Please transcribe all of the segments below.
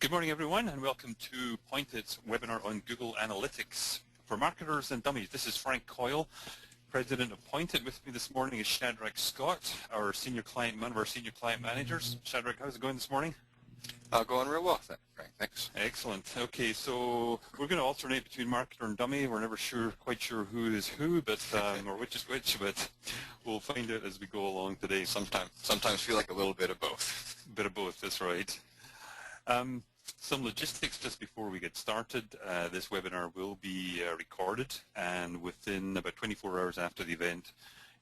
Good morning, everyone, and welcome to Pointed's webinar on Google Analytics for marketers and dummies. This is Frank Coyle, president of Pointed. With me this morning is Shadrach Scott, one of our senior client managers. Shadrach, how's it going this morning? Going real well, Frank. Thanks. Excellent. Okay, so we're going to alternate between marketer and dummy. We're never quite sure who is who, but or which is which, but we'll find out as we go along today. Sometimes feel like a little bit of both. A bit of both. That's right. Some logistics just before we get started. This webinar will be recorded, and within about 24 hours after the event,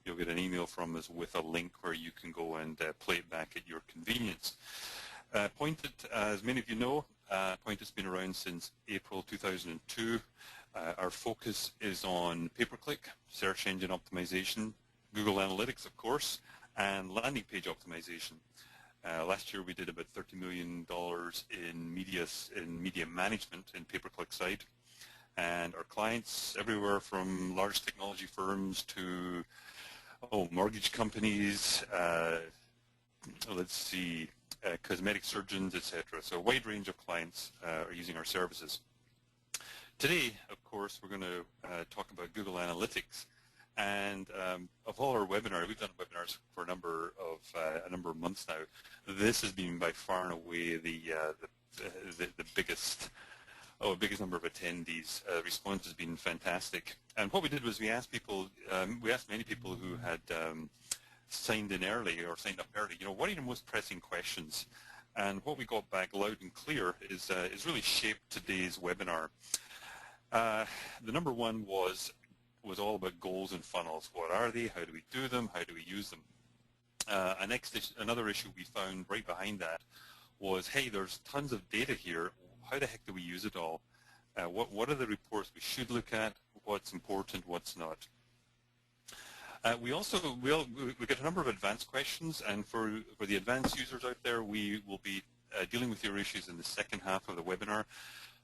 you'll get an email from us with a link where you can go and play it back at your convenience. Pointed, as many of you know, Pointed's been around since April 2002. Our focus is on pay-per-click, search engine optimization, Google Analytics, of course, and landing page optimization. Last year we did about $30 million in media management in pay-per-click side, and our clients everywhere from large technology firms to mortgage companies, cosmetic surgeons, etc. So a wide range of clients are using our services. Today, of course, we're going to talk about Google Analytics. And of all our webinars, we've done webinars for a number of months now. This has been by far and away the biggest number of attendees. Response has been fantastic. And what we did was we asked many people who had signed in early or signed up early, what are your most pressing questions? And what we got back loud and clear is really shaped today's webinar. The number one was all about goals and funnels. What are they? How do we do them? How do we use them? Another issue we found right behind that was, hey, there's tons of data here. How the heck do we use it all? What are the reports we should look at? What's important? What's not? We got a number of advanced questions, and for the advanced users out there, we will be dealing with your issues in the second half of the webinar.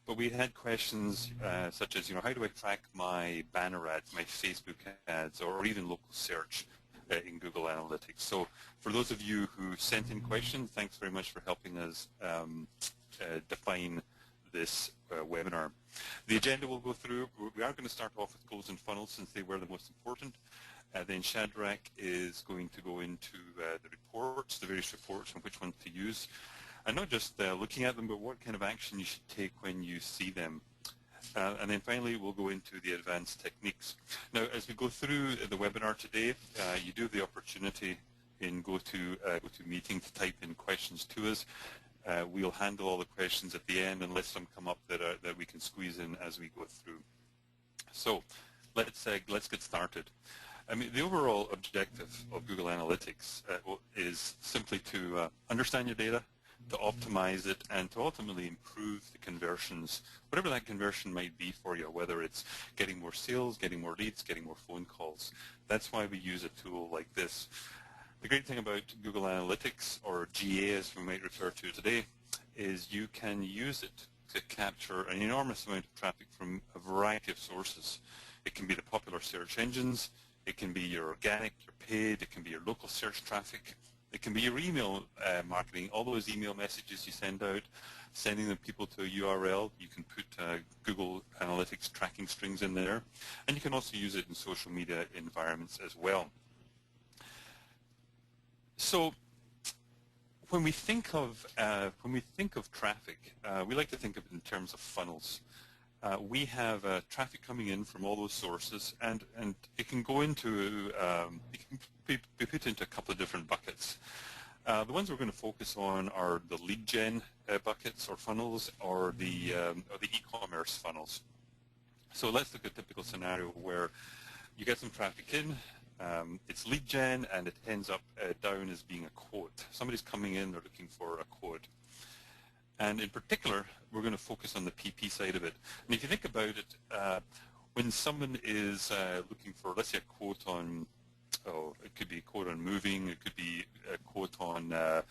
But we had questions such as, how do I track my banner ads, my Facebook ads, or even local search in Google Analytics? So for those of you who sent in questions, thanks very much for helping us define this webinar. The agenda we'll go through, we are going to start off with goals and funnels since they were the most important. Then Shadrach is going to go into the various reports and which ones to use. And not just looking at them, but what kind of action you should take when you see them. And then finally, we'll go into the advanced techniques. Now, as we go through the webinar today, you do have the opportunity in GoToMeeting to type in questions to us. We'll handle all the questions at the end unless some come up that we can squeeze in as we go through. So let's get started. I mean, the overall objective of Google Analytics is simply to understand your data, to optimize it, and to ultimately improve the conversions, whatever that conversion might be for you, whether it's getting more sales, getting more leads, getting more phone calls. That's why we use a tool like this. The great thing about Google Analytics, or GA as we might refer to today, is you can use it to capture an enormous amount of traffic from a variety of sources. It can be the popular search engines, it can be your organic, your paid, it can be your local search traffic. It can be your email marketing, all those email messages you send out, sending them people to a URL. You can put Google Analytics tracking strings in there, and you can also use it in social media environments as well. So when we think of traffic, we like to think of it in terms of funnels. We have traffic coming in from all those sources, and it can go into it can be put into a couple of different buckets. The ones we're going to focus on are the lead gen buckets or funnels, or the e-commerce funnels. So let's look at a typical scenario where you get some traffic in. It's lead gen, and it ends up down as being a quote. Somebody's coming in, they're looking for a quote. And in particular, we're going to focus on the PP side of it. And if you think about it, when someone is looking for, let's say, a quote on, it could be a quote on moving, it could be a quote on, a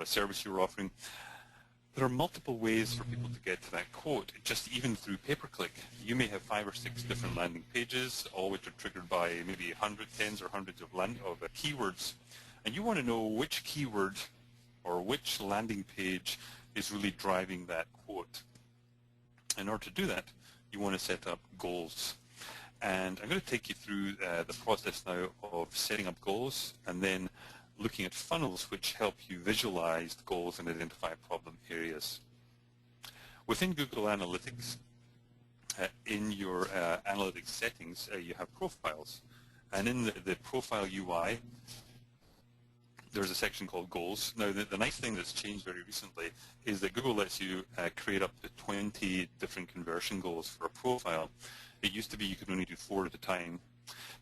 service you're offering. There are multiple ways for people to get to that quote, just even through pay-per-click. You may have 5 or 6 different landing pages, all which are triggered by maybe tens or hundreds of keywords. And you want to know which keyword or which landing page is really driving that quote. In order to do that, you want to set up goals. And I'm going to take you through the process now of setting up goals and then looking at funnels which help you visualize the goals and identify problem areas. Within Google Analytics, in your analytics settings, you have profiles. And in the profile UI, there's a section called goals. Now, the nice thing that's changed very recently is that Google lets you create up to 20 different conversion goals for a profile. It used to be you could only do 4 at a time.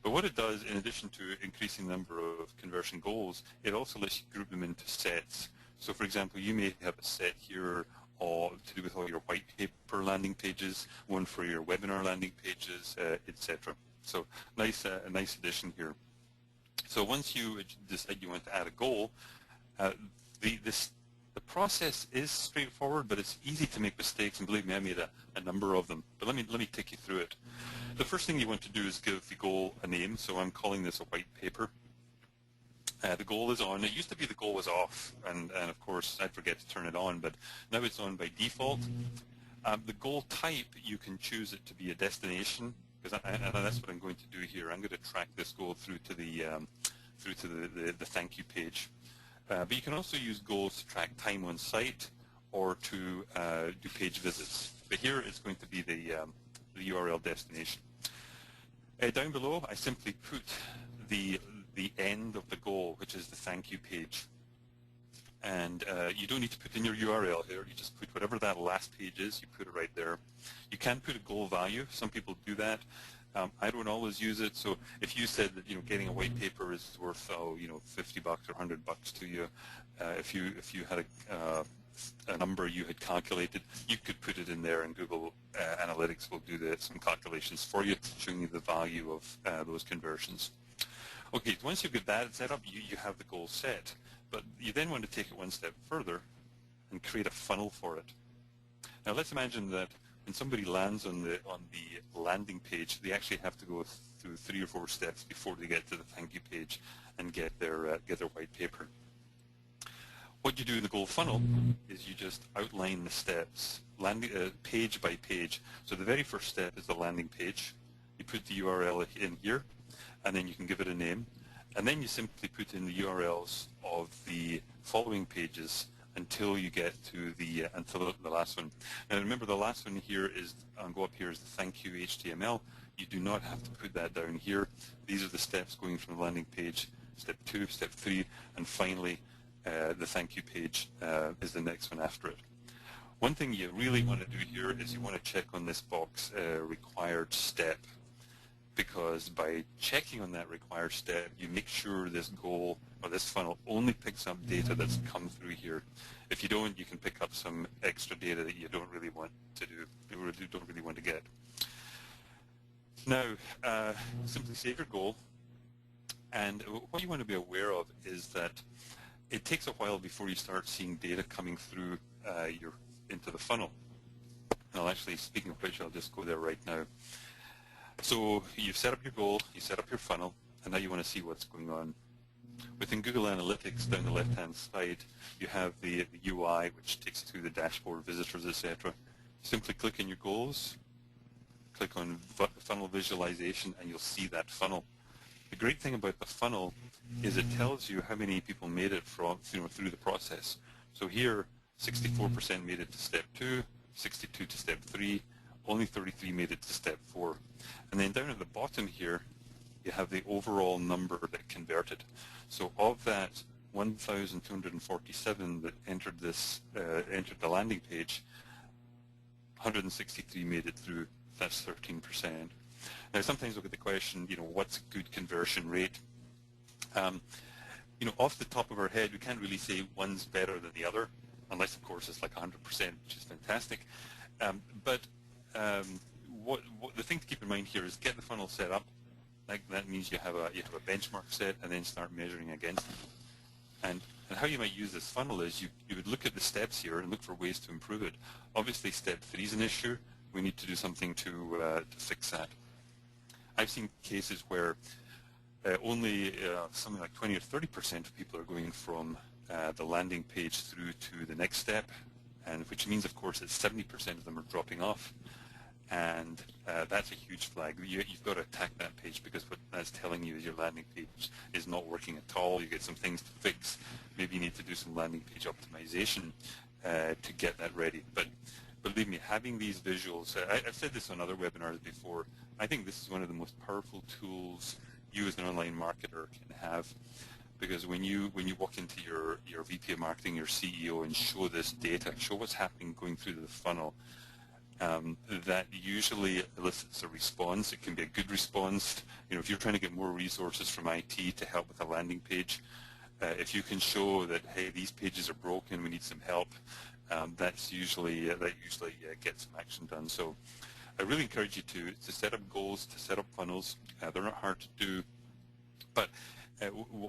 But what it does, in addition to increasing the number of conversion goals, it also lets you group them into sets. So, for example, you may have a set here to do with all your white paper landing pages, one for your webinar landing pages, etc. So, a nice addition here. So once you decide you want to add a goal, the process is straightforward, but it's easy to make mistakes, and believe me, I made a number of them. But let me take you through it. The first thing you want to do is give the goal a name, so I'm calling this a white paper. The goal is on. It used to be the goal was off, and of course I forget to turn it on, but now it's on by default. The goal type, you can choose it to be a destination, because that's what I'm going to do here. I'm going to track this goal through to the thank you page. But you can also use goals to track time on site or to do page visits. But here it's going to be the URL destination. Down below, I simply put the end of the goal, which is the thank you page. And you don't need to put in your URL here. You just put whatever that last page is, you put it right there. You can put a goal value. Some people do that. I don't always use it. So if you said that getting a white paper is worth $50 or $100 to you, if you had a number you had calculated, you could put it in there, and Google Analytics will do some calculations for you, showing you the value of those conversions. Okay, once you get that set up, you have the goal set. But you then want to take it one step further and create a funnel for it. Now let's imagine that when somebody lands on the landing page, they actually have to go through 3 or 4 steps before they get to the thank you page and get their white paper. What you do in the goal funnel is you just outline the steps, page by page. So the very first step is the landing page. You put the URL in here, and then you can give it a name. And then you simply put in the URLs of the following pages until you get to the last one. Now remember, the last one here is, go up here, is the thank you HTML. You do not have to put that down here. These are the steps going from the landing page, step 2, step 3, and finally the thank you page is the next one after it. One thing you really want to do here is you want to check on this box, required step, because by checking on that required step, you make sure this goal or this funnel only picks up data that's come through here. If you don't, you can pick up some extra data that you don't really want to do, you don't really want to get. Now, simply save your goal, and what you want to be aware of is that it takes a while before you start seeing data coming through into the funnel. Now, actually, speaking of which, I'll just go there right now. So you've set up your goal, you set up your funnel, and now you want to see what's going on. Within Google Analytics, down the left-hand side, you have the UI, which takes you through the dashboard, visitors, etc. Simply click on your goals, click on funnel visualization, and you'll see that funnel. The great thing about the funnel is it tells you how many people made it through the process. So here, 64% made it to step 2, 62 to step 3, only 33 made it to step 4. And then down at the bottom here, you have the overall number that converted. So of that 1,247 that entered the landing page, 163 made it through. That's 13%. Now, sometimes we'll get the question, what's a good conversion rate? Off the top of our head, we can't really say one's better than the other, unless, of course, it's like 100%, which is fantastic. But the thing to keep in mind here is get the funnel set up. That means you have a benchmark set, and then start measuring against it. And how you might use this funnel is you would look at the steps here and look for ways to improve it. Obviously, step 3 is an issue. We need to do something to fix that. I've seen cases where only something like 20 or 30% of people are going from the landing page through to the next step, and which means, of course, that 70% of them are dropping off. And that's a huge flag. You've got to attack that page, because what that's telling you is your landing page is not working at all. You get some things to fix. Maybe you need to do some landing page optimization to get that ready. But believe me, having these visuals, I've said this on other webinars before, I think this is one of the most powerful tools you as an online marketer can have, because when you walk into your VP of marketing, your CEO, and show this data, show what's happening going through the funnel, that usually elicits a response. It can be a good response. If you're trying to get more resources from IT to help with a landing page, if you can show that, hey, these pages are broken, we need some help, that usually gets some action done. So I really encourage you to set up goals, to set up funnels. They're not hard to do, but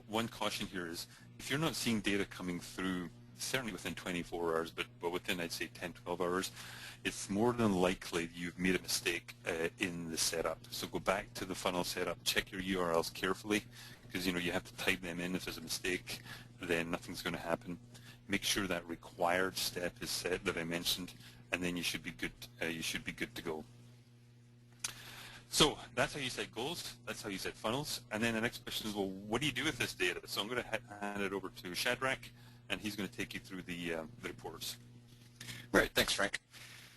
one caution here is, if you're not seeing data coming through, certainly within 24 hours, but within, I'd say, 10, 12 hours, it's more than likely you've made a mistake in the setup. So go back to the funnel setup, check your URLs carefully, because you have to type them in. If there's a mistake, then nothing's going to happen. Make sure that required step is set that I mentioned, and then you should be good. You should be good to go. So that's how you set goals. That's how you set funnels. And then the next question is, well, what do you do with this data? So I'm going to hand it over to Shadrach, and he's going to take you through the reports. Right. Thanks, Frank.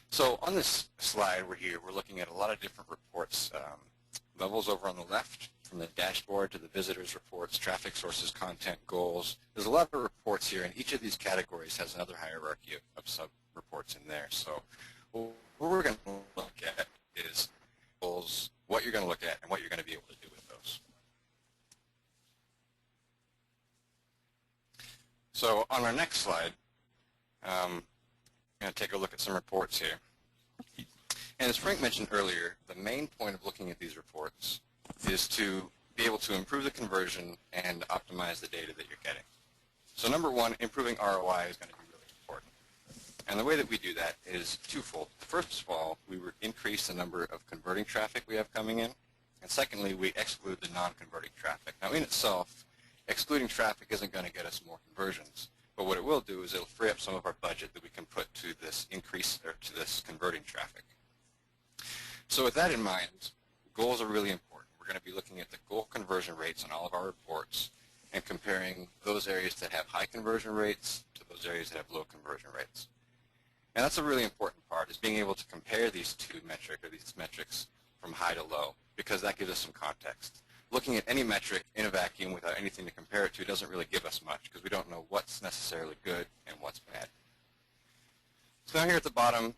So on this slide we're looking at a lot of different reports. Levels over on the left, from the dashboard to the visitors reports, traffic sources, content, goals. There's a lot of reports here, and each of these categories has another hierarchy of sub-reports in there. So what we're going to look at is goals, what you're going to look at, and what you're going to be able to do with those. So on our next slide, I'm going to take a look at some reports here. And as Frank mentioned earlier, the main point of looking at these reports is to be able to improve the conversion and optimize the data that you're getting. So number one, improving ROI is going to be really important. And the way that we do that is twofold. First of all, we increase the number of converting traffic we have coming in. And secondly, we exclude the non-converting traffic. Now in itself, excluding traffic isn't going to get us more conversions. But what it will do is it'll free up some of our budget that we can put to this increase, or to this converting traffic. So with that in mind, goals are really important. We're going to be looking at the goal conversion rates on all of our reports and comparing those areas that have high conversion rates to those areas that have low conversion rates. And that's a really important part, is being able to compare these metrics from high to low, because that gives us some context. Looking at any metric in a vacuum without anything to compare it to doesn't really give us much, because we don't know what's necessarily good and what's bad. So now here at the bottom,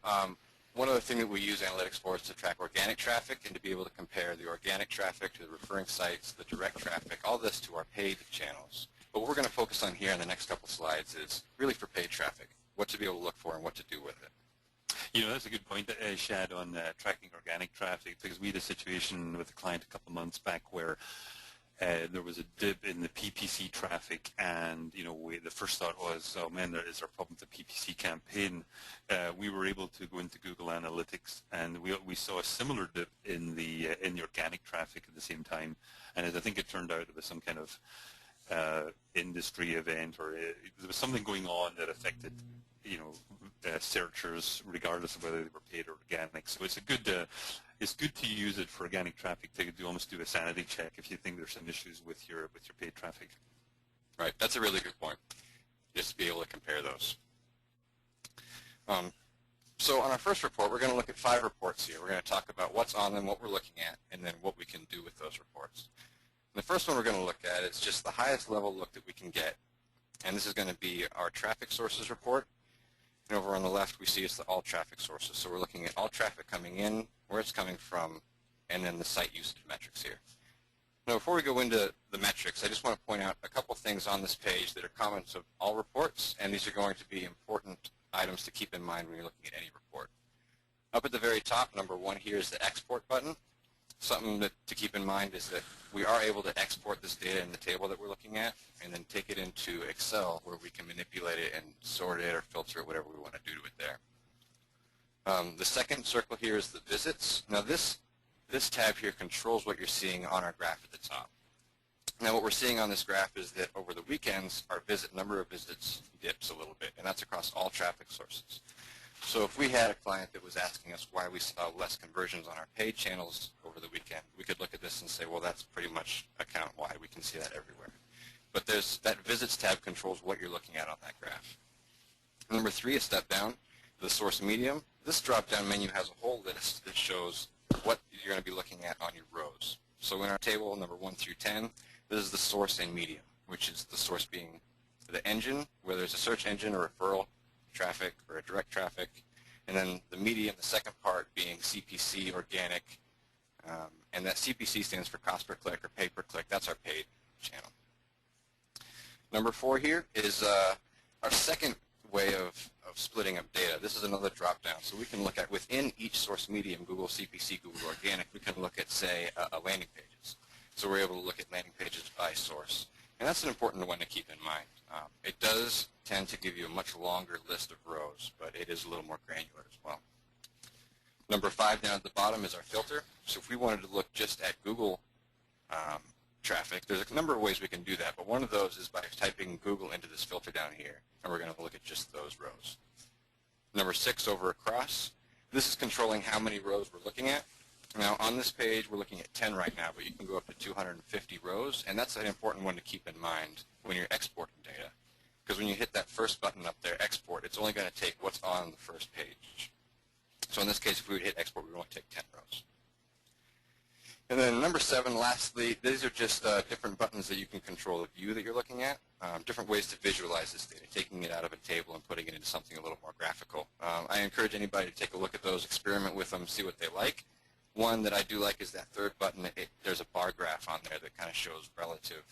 one other thing that we use analytics for is to track organic traffic and to be able to compare the organic traffic to the referring sites, the direct traffic, all this to our paid channels. But what we're going to focus on here in the next couple slides is really for paid traffic, what to be able to look for and what to do with it. That's a good point, Shad, on tracking organic traffic, because we had a situation with a client a couple months back where there was a dip in the PPC traffic, and the first thought was, oh man, there is a problem with the PPC campaign. We were able to go into Google Analytics, and we saw a similar dip in the organic traffic at the same time. And as I think it turned out, it was some kind of industry event, or there was something going on that affected searchers, regardless of whether they were paid or organic. So it's good to use it for organic traffic to almost do a sanity check if you think there's some issues with your paid traffic. Right, that's a really good point, just to be able to compare those. So on our first report, we're going to look at 5 reports here. We're going to talk about what's on them, what we're looking at, and then what we can do with those reports. And the first one we're going to look at is just the highest level look that we can get, and this is going to be our traffic sources report. And over on the left, we see it's the all traffic sources. So we're looking at all traffic coming in, where it's coming from, and then the site usage metrics here. Now, before we go into the metrics, I just want to point out a couple things on this page that are common to all reports, and these are going to be important items to keep in mind when you're looking at any report. Up at the very top, number 1 here is the export button. Something to keep in mind is that we are able to export this data in the table that we're looking at and then take it into Excel, where we can manipulate it and sort it or filter it, whatever we want to do to it there. The second circle here is the visits. Now this tab here controls what you're seeing on our graph at the top. Now what we're seeing on this graph is that over the weekends, our number of visits dips a little bit, and that's across all traffic sources. So if we had a client that was asking us why we saw less conversions on our paid channels over the weekend, we could look at this and say, well, that's pretty much account why. We can see that everywhere. But that visits tab controls what you're looking at on that graph. Number 3, a step down, the source medium. This drop-down menu has a whole list that shows what you're going to be looking at on your rows. So in our table, number 1 through 10, this is the source and medium, which is the source being the engine, whether it's a search engine or referral traffic or a direct traffic, and then the medium, the second part, being CPC, organic, and that CPC stands for cost per click or pay per click. That's our paid channel. Number 4 here is our second way of splitting up data. This is another drop-down. So we can look at within each source medium, Google CPC, Google Organic, we can look at, say, landing pages. So we're able to look at landing pages by source. And that's an important one to keep in mind. It does tend to give you a much longer list of rows, but it is a little more granular as well. Number 5 down at the bottom is our filter. So if we wanted to look just at Google traffic, there's a number of ways we can do that, but one of those is by typing Google into this filter down here, and we're going to look at just those rows. Number 6 over across, this is controlling how many rows we're looking at. Now on this page we're looking at 10 right now, but you can go up to 250 rows, and that's an important one to keep in mind when you're exporting data, because when you hit that first button up there, export, it's only going to take what's on the first page. So in this case, if we would hit export, we would only take 10 rows. And then number 7, lastly, these are just different buttons that you can control the view that you're looking at, different ways to visualize this data, taking it out of a table and putting it into something a little more graphical. I encourage anybody to take a look at those, experiment with them, see what they like. One that I do like is that third button. There's a bar graph on there that kind of shows relative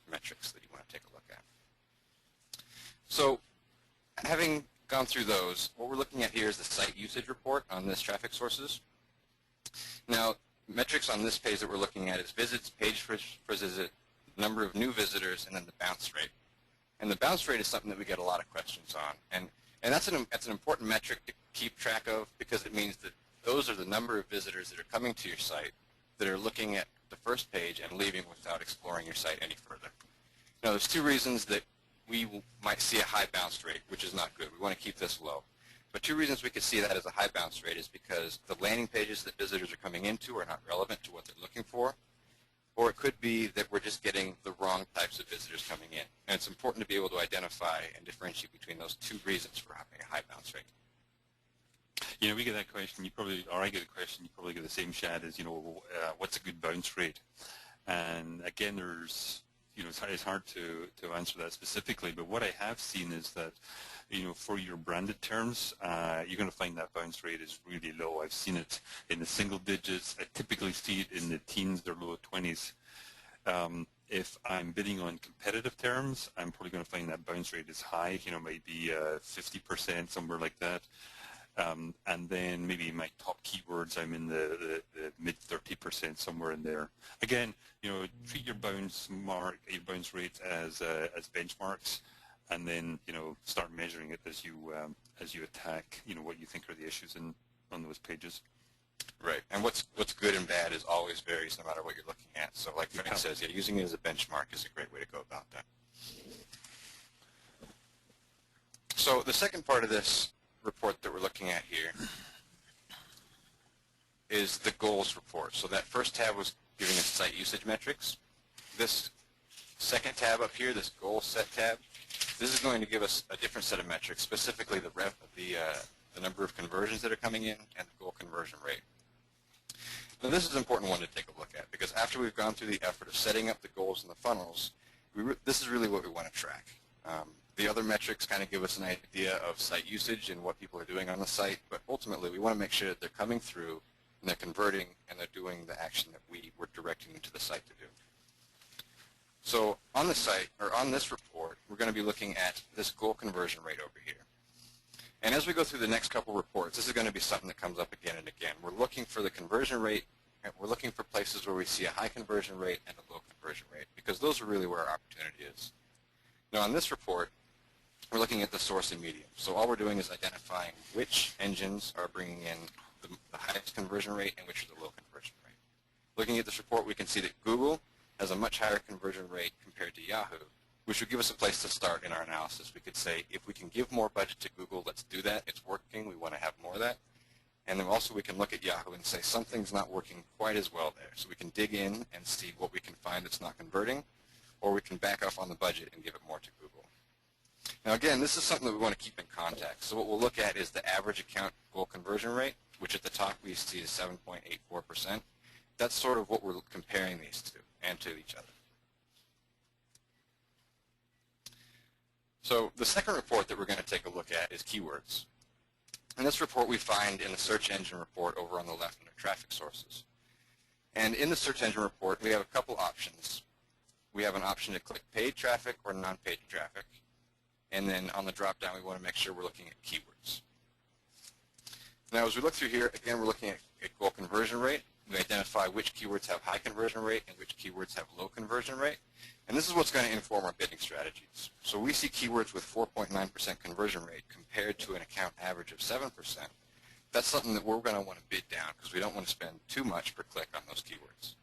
metrics that you want to take a look at. So having gone through those, what we're looking at here is the site usage report on this traffic sources. Now, metrics on this page that we're looking at is visits, page per visit, number of new visitors, and then the bounce rate. And the bounce rate is something that we get a lot of questions on. And that's an important metric to keep track of, because it means that those are the number of visitors that are coming to your site that are looking at the first page and leaving without exploring your site any further. Now, there's 2 reasons that we might see a high bounce rate, which is not good. We want to keep this low. But 2 reasons we could see that as a high bounce rate is because the landing pages that visitors are coming into are not relevant to what they're looking for, or it could be that we're just getting the wrong types of visitors coming in. And it's important to be able to identify and differentiate between those 2 reasons for having a high bounce rate. You know, we get that question, or I get a question, you probably get the same, Shad, as, what's a good bounce rate? And again, there's, it's hard to answer that specifically, but what I have seen is that, for your branded terms, you're going to find that bounce rate is really low. I've seen it in the single digits. I typically see it in the teens or low 20s. If I'm bidding on competitive terms, I'm probably going to find that bounce rate is high, maybe 50%, somewhere like that. And then maybe my top keywords, I'm in the mid 30%, somewhere in there. Again, treat your bounce rates as benchmarks, and then start measuring it as you attack what you think are the issues on those pages. Right, and what's good and bad is always varies no matter what you're looking at. So like Frank says, using it as a benchmark is a great way to go about that. So the second part of this report that we're looking at here is the goals report. So that first tab was giving us site usage metrics. This second tab up here, this goal set tab, this is going to give us a different set of metrics, specifically the number of conversions that are coming in and the goal conversion rate. Now this is an important one to take a look at, because after we've gone through the effort of setting up the goals and the funnels, this is really what we want to track. The other metrics kind of give us an idea of site usage and what people are doing on the site, but ultimately we want to make sure that they're coming through and they're converting and they're doing the action that we were directing them to the site to do. So on the site, or on this report, we're going to be looking at this goal conversion rate over here. And as we go through the next couple reports, this is going to be something that comes up again and again. We're looking for the conversion rate, and we're looking for places where we see a high conversion rate and a low conversion rate, because those are really where our opportunity is. Now on this report, we're looking at the source and medium. So all we're doing is identifying which engines are bringing in the highest conversion rate and which are the low conversion rate. Looking at this report, we can see that Google has a much higher conversion rate compared to Yahoo, which would give us a place to start in our analysis. We could say, if we can give more budget to Google, let's do that. It's working. We want to have more of that. And then also we can look at Yahoo and say something's not working quite as well there. So we can dig in and see what we can find that's not converting, or we can back off on the budget and give it more to Google. Now again, this is something that we want to keep in context. So what we'll look at is the average account goal conversion rate, which at the top we see is 7.84%. That's sort of what we're comparing these to and to each other. So the second report that we're going to take a look at is keywords. And this report we find in the search engine report over on the left under traffic sources. And in the search engine report, we have a couple options. We have an option to click paid traffic or non-paid traffic. And then on the drop-down, we want to make sure we're looking at keywords. Now, as we look through here, again, we're looking at goal conversion rate. We identify which keywords have high conversion rate and which keywords have low conversion rate. And this is what's going to inform our bidding strategies. So we see keywords with 4.9% conversion rate compared to an account average of 7%. That's something that we're going to want to bid down because we don't want to spend too much per click on those keywords.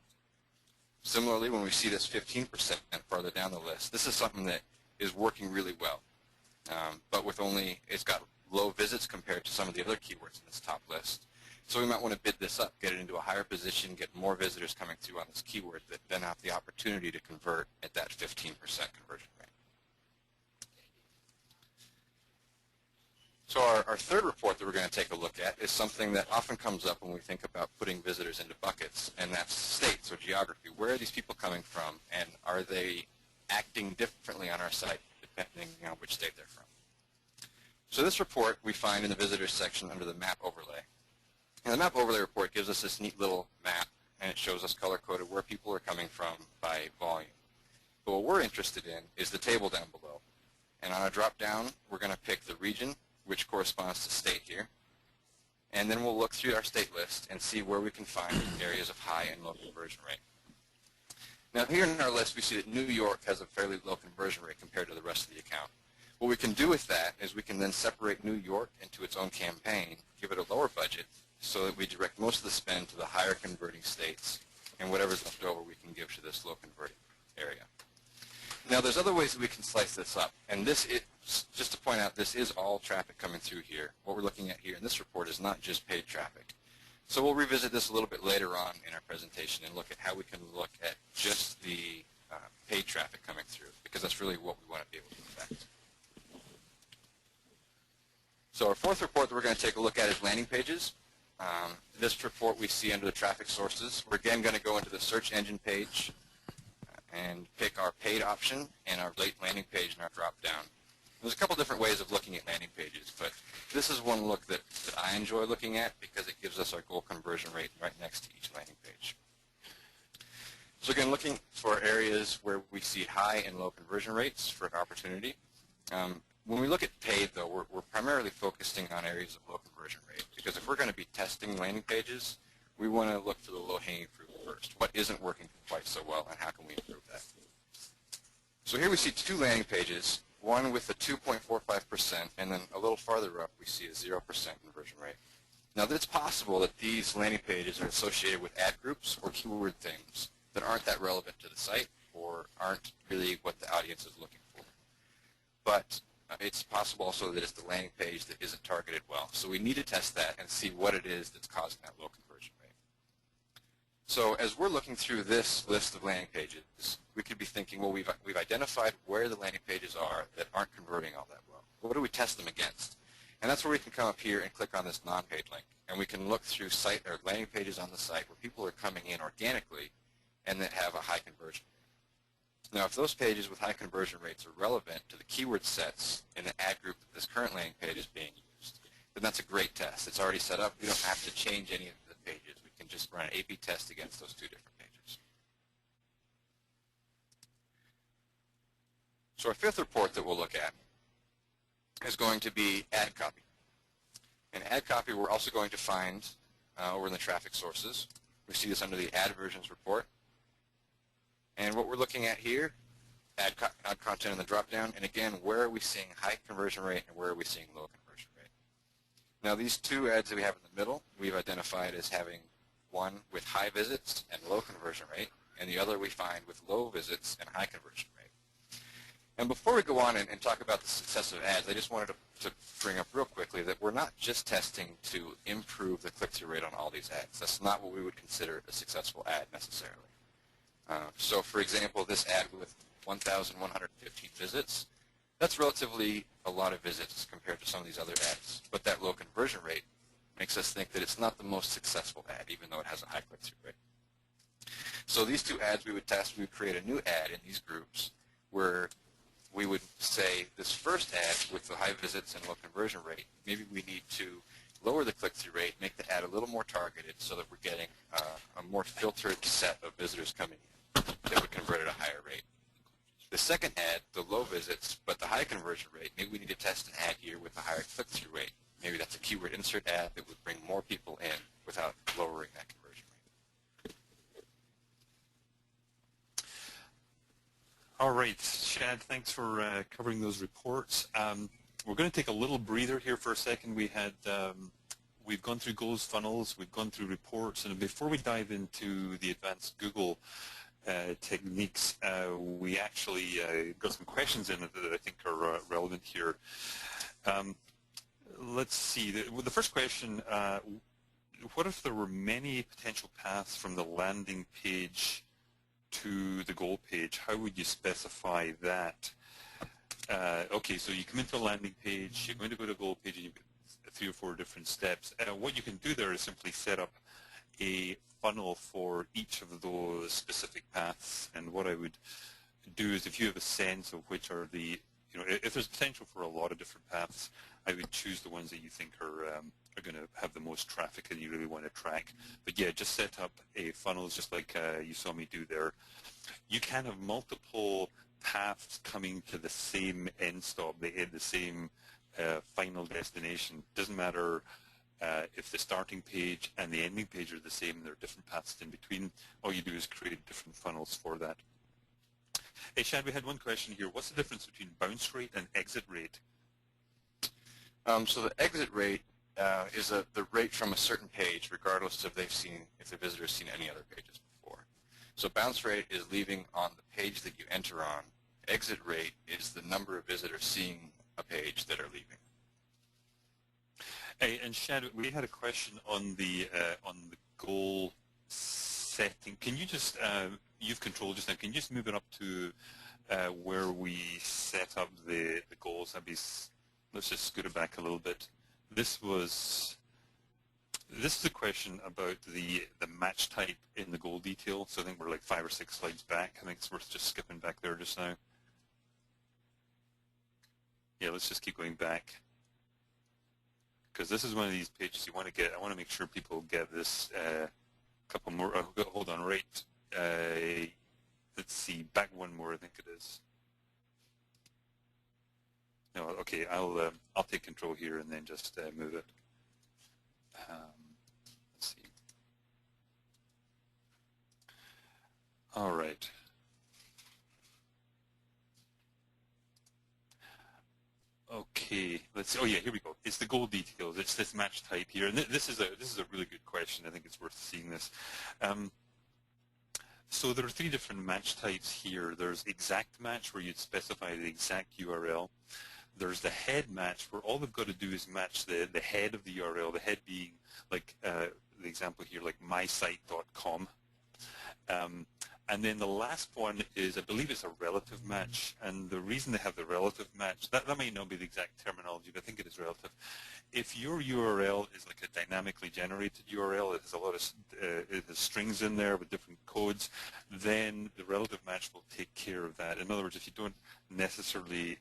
Similarly, when we see this 15% farther down the list, this is something that is working really well. But with only, it's got low visits compared to some of the other keywords in this top list. So we might want to bid this up, get it into a higher position, get more visitors coming through on this keyword that then have the opportunity to convert at that 15% conversion rate. So our third report that we're going to take a look at is something that often comes up when we think about putting visitors into buckets, and that's states or geography. Where are these people coming from, and are they acting differently on our site depending on which state they're from? So this report we find in the visitors section under the map overlay. And the map overlay report gives us this neat little map, and it shows us color-coded where people are coming from by volume. But what we're interested in is the table down below. And on a drop-down, we're going to pick the region, which corresponds to state here. And then we'll look through our state list and see where we can find areas of high and low conversion rate. Now here in our list, we see that New York has a fairly low conversion rate compared to the rest of the account. What we can do with that is we can then separate New York into its own campaign, give it a lower budget, so that we direct most of the spend to the higher converting states, and whatever's left over we can give to this low converting area. Now there's other ways that we can slice this up, and this is, just to point out, this is all traffic coming through here. What we're looking at here in this report is not just paid traffic. So we'll revisit this a little bit later on in our presentation and look at how we can look at just the paid traffic coming through, because that's really what we want to be able to affect. So our fourth report that we're going to take a look at is landing pages. This report we see under the traffic sources. We're again going to go into the search engine page and pick our paid option and our late landing page in our drop-down. There's a couple different ways of looking at landing pages, but this is one look that I enjoy looking at because it gives us our goal conversion rate right next to each landing page. So again, looking for areas where we see high and low conversion rates for an opportunity. When we look at paid, though, we're primarily focusing on areas of low conversion rate, because if we're going to be testing landing pages, we want to look for the low-hanging fruit first. What isn't working quite so well, and how can we improve that? So here we see two landing pages, one with a 2.45%, and then a little farther up we see a 0% conversion rate. Now, it's possible that these landing pages are associated with ad groups or keyword themes that aren't that relevant to the site or aren't really what the audience is looking for. But it's possible also that it's the landing page that isn't targeted well. So we need to test that and see what it is that's causing that low conversion rate. So as we're looking through this list of landing pages, we could be thinking, well, we've identified where the landing pages are that aren't converting all that well. What do we test them against? And that's where we can come up here and click on this non-paid link. And we can look through site or landing pages on the site where people are coming in organically and that have a high conversion rate. Now, if those pages with high conversion rates are relevant to the keyword sets in the ad group that this current landing page is being used, then that's a great test. It's already set up. We don't have to change any of the pages. We can just run an A/B test against those two different pages. So our fifth report that we'll look at is going to be ad copy. And ad copy we're also going to find over in the traffic sources. We see this under the ad versions report. And what we're looking at here, ad content in the drop-down, and again, where are we seeing high conversion rate and where are we seeing low conversion rate? Now, these two ads that we have in the middle, we've identified as having one with high visits and low conversion rate, and the other we find with low visits and high conversion rate. And before we go on and talk about the success of ads, I just wanted to bring up real quickly that we're not just testing to improve the click-through rate on all these ads. That's not what we would consider a successful ad necessarily. So for example, this ad with 1,115 visits, that's relatively a lot of visits compared to some of these other ads. But that low conversion rate makes us think that it's not the most successful ad, even though it has a high click-through rate. So these two ads we would test, we would create a new ad in these groups where we would say this first ad with the high visits and low conversion rate, maybe we need to lower the click-through rate, make the ad a little more targeted so that we're getting a more filtered set of visitors coming in that would convert at a higher rate. The second ad, the low visits but the high conversion rate, maybe we need to test an ad here with a higher click-through rate. Maybe that's a keyword insert ad that would bring more people in without lowering that conversion rate. All right, Shad, thanks for covering those reports. We're going to take a little breather here for a second. We've gone through goals, funnels, we've gone through reports, and before we dive into the advanced Google techniques, we actually got some questions in that I think are relevant here. Let's see. The first question, what if there were many potential paths from the landing page to the goal page? How would you specify that? Okay, so you come into a landing page, you're going to go to a goal page, and you've got 3 or 4 different steps. What you can do there is simply set up a funnel for each of those specific paths. And what I would do is, if you have a sense of which are the, if there's potential for a lot of different paths, I would choose the ones that you think are going to have the most traffic and you really want to track. But yeah, just set up a funnel just like you saw me do there. You can have multiple paths coming to the same end stop, the same final destination. Doesn't matter if the starting page and the ending page are the same, there are different paths in between. All you do is create different funnels for that. Hey, Shad, we had one question here. What's the difference between bounce rate and exit rate? So the exit rate is the rate from a certain page, regardless if if the visitor's seen any other pages before. So bounce rate is leaving on the page that you enter on. Exit rate is the number of visitors seeing a page that are leaving. Hey, and Shad, we had a question on the goal setting. Can you just, you've controlled just now, can you just move it up to where we set up the goals? Let's just scoot it back a little bit. This is a question about the match type in the goal detail. So I think we're like 5 or 6 slides back. I think it's worth just skipping back there just now. Yeah, let's just keep going back, because this is one of these pages you want to get. I want to make sure people get this. Couple more. Hold on, right. Let's see, back one more. I think it is. No, okay. I'll take control here and then just move it. Let's see. All right. Okay, let's see. Oh yeah, here we go. It's the goal details. It's this match type here, and this is a really good question. I think it's worth seeing this. So there are 3 different match types here. There's exact match, where you'd specify the exact URL. There's the head match, where all they've got to do is match the head of the URL. The head being like the example here, like mysite.com. And then the last one is, I believe it's a relative match, and the reason they have the relative match, that might not be the exact terminology, but I think it is relative. If your URL is like a dynamically generated URL, it has a lot of it has strings in there with different codes, then the relative match will take care of that. In other words, if you don't necessarily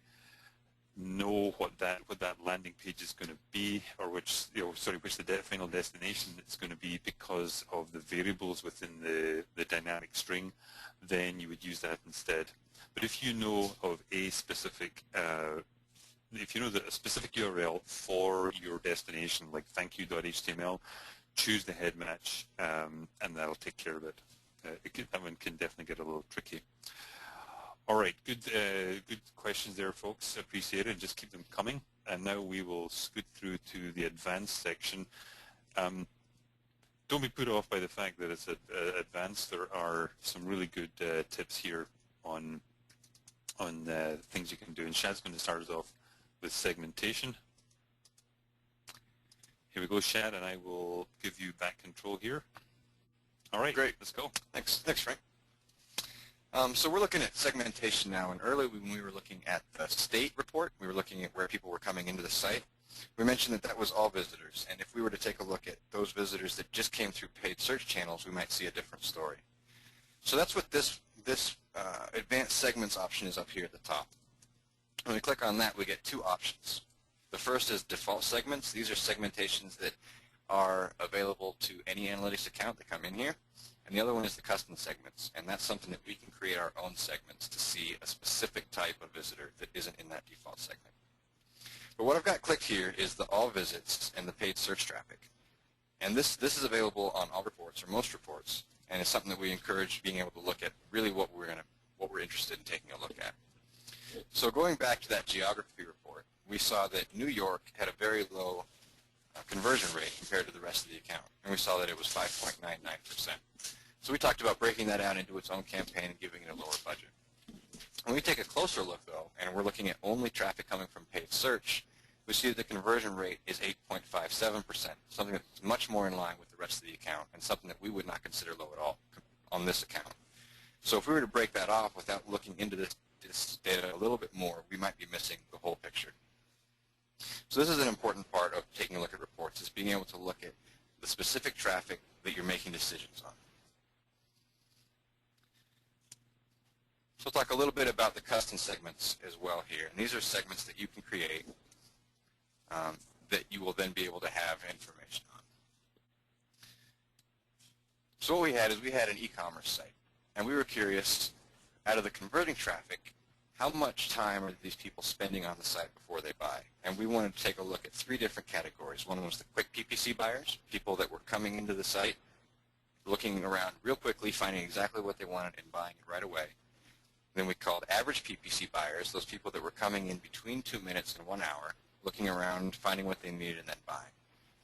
know what that landing page is going to be, or which the final destination is going to be because of the variables within the dynamic string, then you would use that instead. But if you know of a specific if you know a specific URL for your destination, like thankyou.html, choose the head match, and that'll take care of it. That one can definitely get a little tricky. All right, good questions there, folks. Appreciate it. Just keep them coming. And now we will scoot through to the advanced section. don't be put off by the fact that it's advanced. There are some really good tips here on things you can do. And Shad's going to start us off with segmentation. Here we go, Shad, and I will give you back control here. All right, Great. Let's go. Thanks, Frank. So we're looking at segmentation now, and earlier when we were looking at the state report, we were looking at where people were coming into the site. We mentioned that that was all visitors, and if we were to take a look at those visitors that just came through paid search channels, we might see a different story. So that's what this advanced segments option is up here at the top. When we click on that, we get two options. The first is default segments. These are segmentations that are available to any analytics account that come in here. And the other one is the custom segments, and that's something that we can create our own segments to see a specific type of visitor that isn't in that default segment. But what I've got clicked here is the all visits and the paid search traffic. And this is available on all reports, or most reports, and it's something that we encourage being able to look at really what we're interested in taking a look at. So going back to that geography report, we saw that New York had a very low conversion rate compared to the rest of the account, and we saw that it was 5.99%. So we talked about breaking that out into its own campaign and giving it a lower budget. When we take a closer look, though, and we're looking at only traffic coming from paid search, we see that the conversion rate is 8.57%, something that's much more in line with the rest of the account and something that we would not consider low at all on this account. So if we were to break that off without looking into this data a little bit more, we might be missing the whole picture. So this is an important part of taking a look at reports, is being able to look at the specific traffic that you're making decisions on. So we'll talk a little bit about the custom segments as well here. And these are segments that you can create that you will then be able to have information on. So what we had is we had an e-commerce site, and we were curious, out of the converting traffic, how much time are these people spending on the site before they buy? And we wanted to take a look at three different categories. One was the quick PPC buyers, people that were coming into the site, looking around real quickly, finding exactly what they wanted and buying it right away. Then we called average PPC buyers, those people that were coming in between 2 minutes and 1 hour, looking around, finding what they needed, and then buying.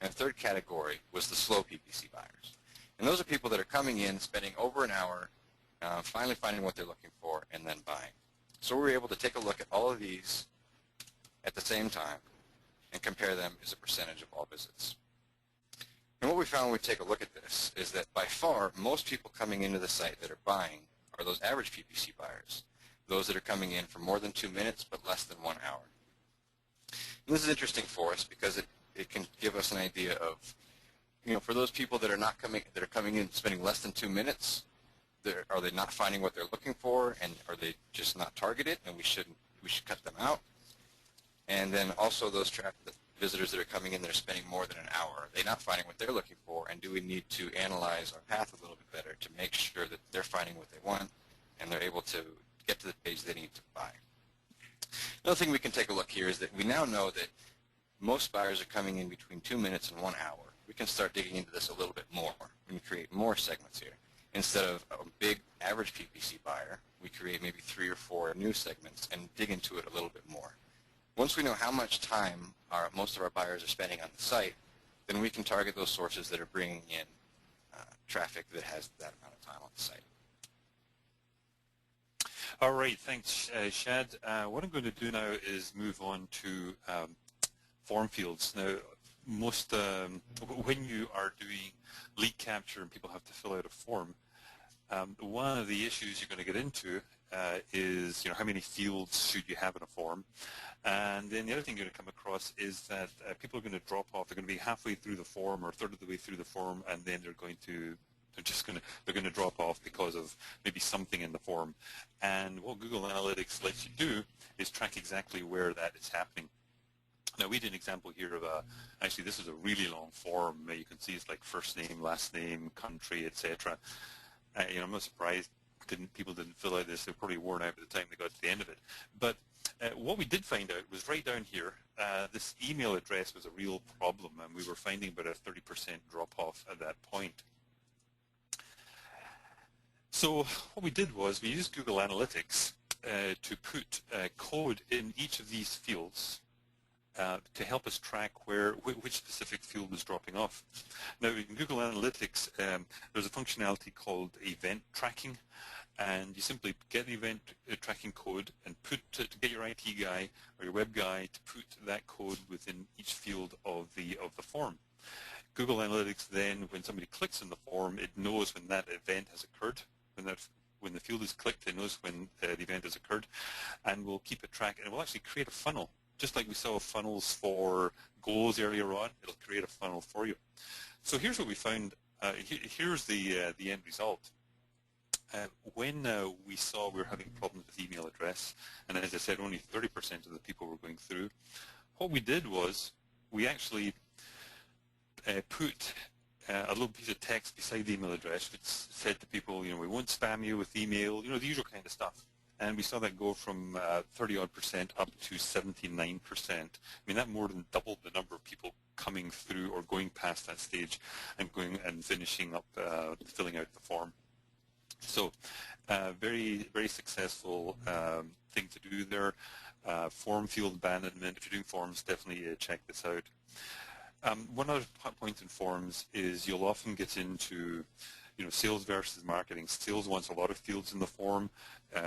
And the third category was the slow PPC buyers. And those are people that are coming in, spending over an hour, finally finding what they're looking for, and then buying. So we were able to take a look at all of these at the same time and compare them as a percentage of all visits. And what we found when we take a look at this is that by far, most people coming into the site that are buying are those average PPC buyers, those that are coming in for more than 2 minutes but less than 1 hour. And this is interesting for us because it can give us an idea of, for those people that are coming in spending less than 2 minutes, are they not finding what they're looking for, and are they just not targeted, and we should cut them out? And then also those visitors that are coming in that are spending more than an hour, are they not finding what they're looking for, and do we need to analyze our path a little bit better to make sure that they're finding what they want and they're able to get to the page they need to buy? Another thing we can take a look here is that we now know that most buyers are coming in between 2 minutes and 1 hour. We can start digging into this a little bit more. We can create more segments here. Instead of a big average PPC buyer, we create maybe 3 or 4 new segments and dig into it a little bit more. Once we know how much time most of our buyers are spending on the site, then we can target those sources that are bringing in traffic that has that amount of time on the site. All right, thanks, Shad. What I'm going to do now is move on to form fields. Now, when you are doing lead capture and people have to fill out a form, one of the issues you're going to get into is how many fields should you have in a form, and then the other thing you're going to come across is that people are going to drop off. They're going to be halfway through the form or a third of the way through the form, and then they're going to drop off because of maybe something in the form. And what Google Analytics lets you do is track exactly where that is happening. Now, we did an example here of actually this is a really long form. You can see it's like first name, last name, country, etc. I'm not surprised people didn't fill out this. They're probably worn out by the time they got to the end of it. But what we did find out was right down here, this email address was a real problem, and we were finding about a 30% drop-off at that point. So what we did was we used Google Analytics to put code in each of these fields to help us track which specific field is dropping off. Now in Google Analytics, there's a functionality called event tracking, and you simply get the event tracking code and to get your IT guy or your web guy to put that code within each field of the form. Google Analytics then, when somebody clicks on the form, it knows when that event has occurred. When the field is clicked, it knows when the event has occurred, and we'll keep a track, and we'll actually create a funnel. Just like we saw funnels for goals earlier on, it'll create a funnel for you. So here's what we found. Here's the end result. When we saw we were having problems with email address, and as I said, only 30% of the people were going through, what we did was we actually put a little piece of text beside the email address which said to people, we won't spam you with email, the usual kind of stuff. And we saw that go from 30-odd% up to 79%. I mean, that more than doubled the number of people coming through or going past that stage and going and finishing up filling out the form. So very, very successful thing to do there. Form field abandonment. If you're doing forms, definitely check this out. One other point in forms is you'll often get into sales versus marketing. Sales wants a lot of fields in the form.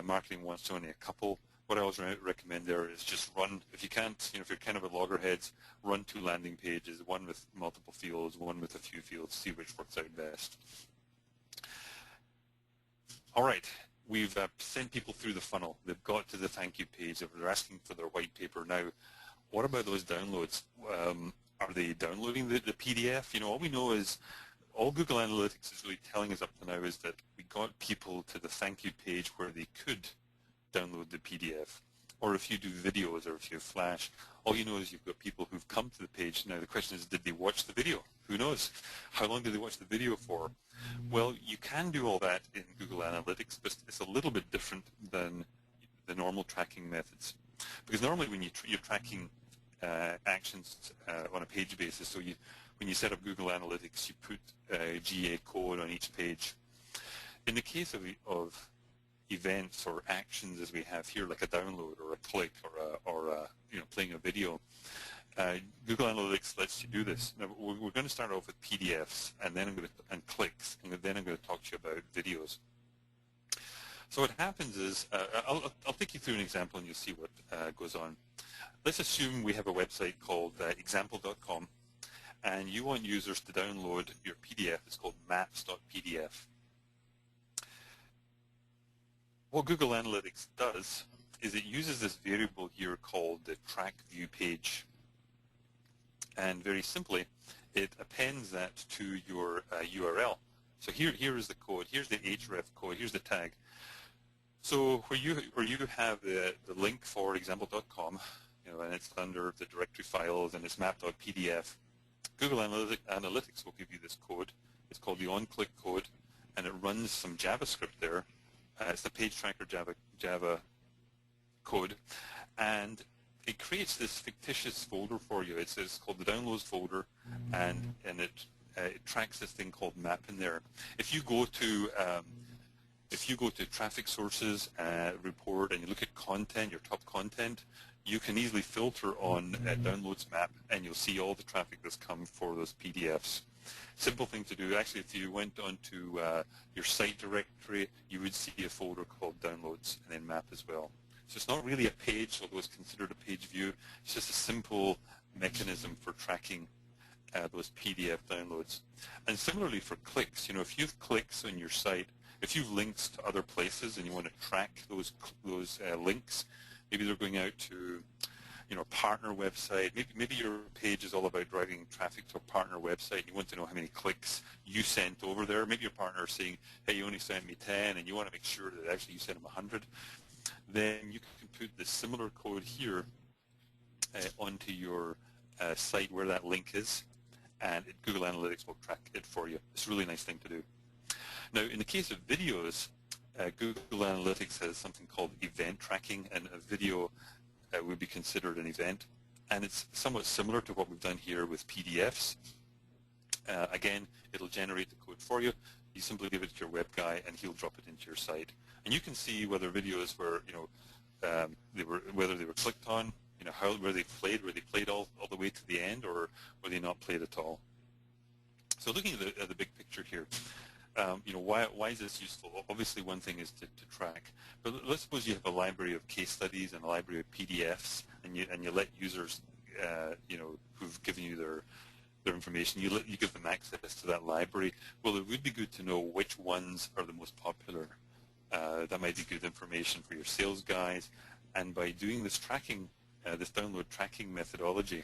Marketing wants only a couple. What I always recommend there is just run, if you can't, if you're kind of a loggerheads, run 2 landing pages, one with multiple fields, one with a few fields, see which works out best. All right, we've sent people through the funnel. They've got to the thank you page. They're asking for their white paper. Now, what about those downloads? Are they downloading the PDF? All we know is all Google Analytics is really telling us up to now is that we got people to the thank you page where they could download the PDF. Or if you do videos or if you have Flash, all you know is you've got people who've come to the page. Now the question is, did they watch the video? Who knows? How long did they watch the video for? Well, you can do all that in Google Analytics, but it's a little bit different than the normal tracking methods. Because normally when you're tracking actions on a page basis, so when you set up Google Analytics, you put GA code on each page. In the case of events or actions as we have here, like a download or a click or playing a video, Google Analytics lets you do this. Now we're going to start off with PDFs and then and clicks, and then I'm going to talk to you about videos. So what happens is, I'll take you through an example and you'll see what goes on. Let's assume we have a website called example.com, and you want users to download your PDF. It's called maps.pdf. What Google Analytics does is it uses this variable here called the track view page. And very simply, it appends that to your URL. So here is the code. Here's the href code. Here's the tag. So where you have the link for example.com, and it's under the directory files and it's map.pdf, Google Analytics will give you this code. It's called the on-click code, and it runs some JavaScript there. It's the page tracker Java code, and it creates this fictitious folder for you. It's called the downloads folder, and it tracks this thing called map in there. If you go to traffic sources report and you look at content, your top content, you can easily filter on downloads map, and you'll see all the traffic that's come for those PDFs. Simple thing to do. Actually, if you went onto your site directory, you would see a folder called downloads and then map as well. So it's not really a page, although it's considered a page view. It's just a simple mechanism for tracking those PDF downloads. And similarly for clicks, if you've clicks on your site, if you've links to other places and you want to track those links, maybe they're going out to a partner website. Maybe your page is all about driving traffic to a partner website. You want to know how many clicks you sent over there. Maybe your partner is saying, hey, you only sent me 10, and you want to make sure that actually you sent them 100. Then you can put the similar code here onto your site where that link is, and Google Analytics will track it for you. It's a really nice thing to do. Now, in the case of videos, Google Analytics has something called event tracking, and a video would be considered an event, and it's somewhat similar to what we've done here with PDFs. Again, it'll generate the code for you. You simply give it to your web guy, and he'll drop it into your site. And you can see whether videos were, whether they were clicked on. how were they played? Were they played all the way to the end, or were they not played at all? So looking at the big picture here, why is this useful? Well, obviously, one thing is to track. But let's suppose you have a library of case studies and a library of PDFs, and you let users, who've given you their information, you give them access to that library. Well, it would be good to know which ones are the most popular. That might be good information for your sales guys. And by doing this tracking, this download tracking methodology,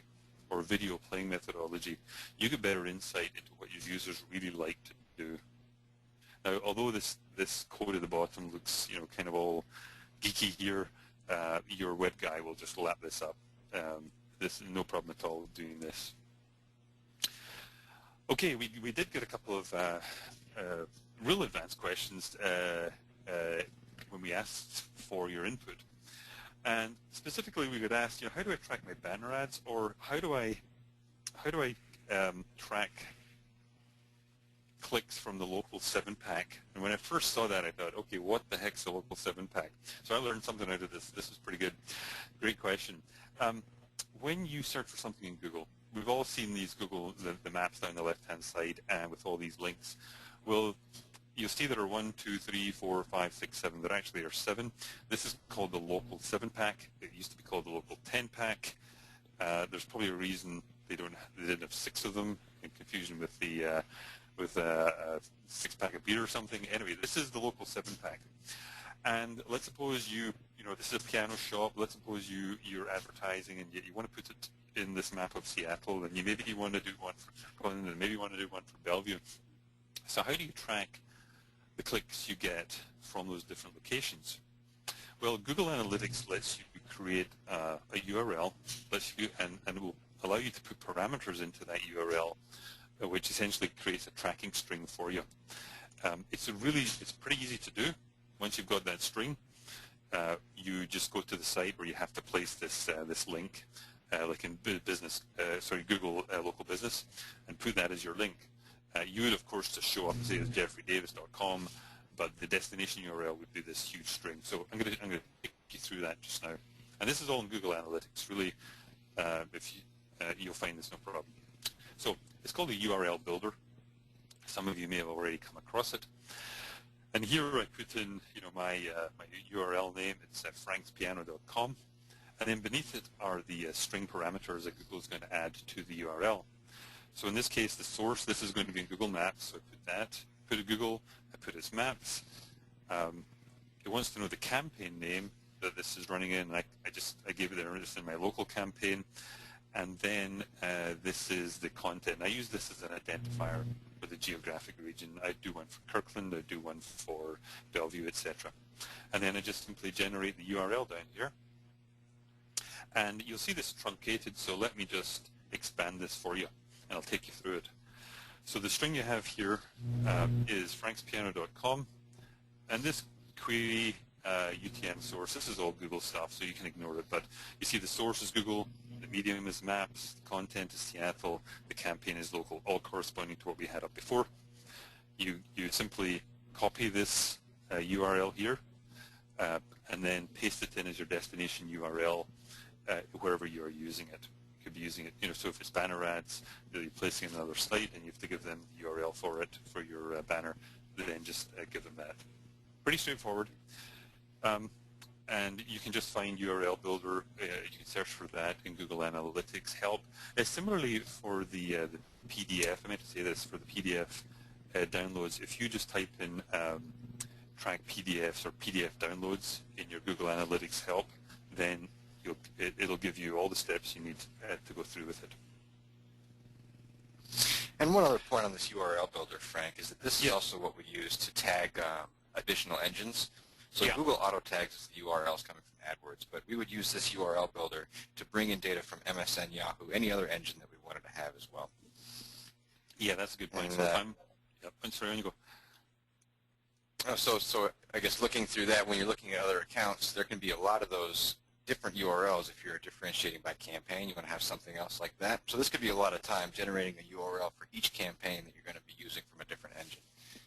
or video playing methodology, you get better insight into what your users really like to do. Now, although this code at the bottom looks, kind of all geeky here, your web guy will just lap this up. This is no problem at all doing this. Okay, we did get a couple of real advanced questions when we asked for your input. And specifically, we would ask, how do I track my banner ads, or how do I track clicks from the local 7-pack? And when I first saw that, I thought, okay, what the heck's a local 7-pack? So I learned something out of this. This is pretty good. Great question. When you search for something in Google, we've all seen these Google, the maps down the left-hand side, and with all these links. Well, you'll see there are 1, 2, 3, 4, 5, 6, 7. There actually are 7. This is called the local 7-pack. It used to be called the local 10-pack. There's probably a reason they didn't have 6 of them, in confusion with the with a 6-pack of beer or something. Anyway, this is the local 7-pack. And let's suppose this is a piano shop. Let's suppose you're advertising and you want to put it in this map of Seattle, and maybe you want to do one for London, maybe you want to do one for Bellevue. So how do you track the clicks you get from those different locations? Well, Google Analytics lets you create a URL, and it will allow you to put parameters into that URL, which essentially creates a tracking string for you. It's pretty easy to do. Once you've got that string, you just go to the site where you have to place this link, like in Google Local Business, and put that as your link. You would, of course, just show up, say, as jeffreydavis.com, but the destination URL would be this huge string. So I'm going to take you through that just now. And this is all in Google Analytics. Really, you'll find this no problem. So it's called a URL builder. Some of you may have already come across it. And here I put in, my URL name. It's frankspiano.com. And then beneath it are the string parameters that Google is going to add to the URL. So in this case, the source, this is going to be in Google Maps, so I put that. Put a Google, I put its Maps. It wants to know the campaign name that this is running in. I gave it there, it's in my local campaign. And then this is the content. I use this as an identifier for the geographic region. I do one for Kirkland, I do one for Bellevue, etc. And then I just simply generate the URL down here. And you'll see this truncated, so let me just expand this for you, and I'll take you through it. So the string you have here is frankspiano.com, and this query UTM source, this is all Google stuff, so you can ignore it, but you see the source is Google, the medium is Maps, the content is Seattle, the campaign is local, all corresponding to what we had up before. You simply copy this URL here, and then paste it in as your destination URL wherever you are using it. Could be using it, so if it's banner ads, you're placing another site and you have to give them the URL for it, for your banner, then just give them that. Pretty straightforward. And you can just find URL Builder. You can search for that in Google Analytics Help. Similarly for the PDF, I meant to say this, for the PDF downloads, if you just type in track PDFs or PDF downloads in your Google Analytics Help, then it'll give you all the steps you need to go through with it. And one other point on this URL builder, Frank, is that this is also what we use to tag additional engines. So Google auto tags the URLs coming from AdWords, but we would use this URL builder to bring in data from MSN, Yahoo, any other engine that we wanted to have as well. Yeah, that's a good point. And, I'm sorry, on you go. So I guess looking through that, when you're looking at other accounts, there can be a lot of those different URLs. If you're differentiating by campaign, you want to have something else like that. So this could be a lot of time generating a URL for each campaign that you're going to be using from a different engine.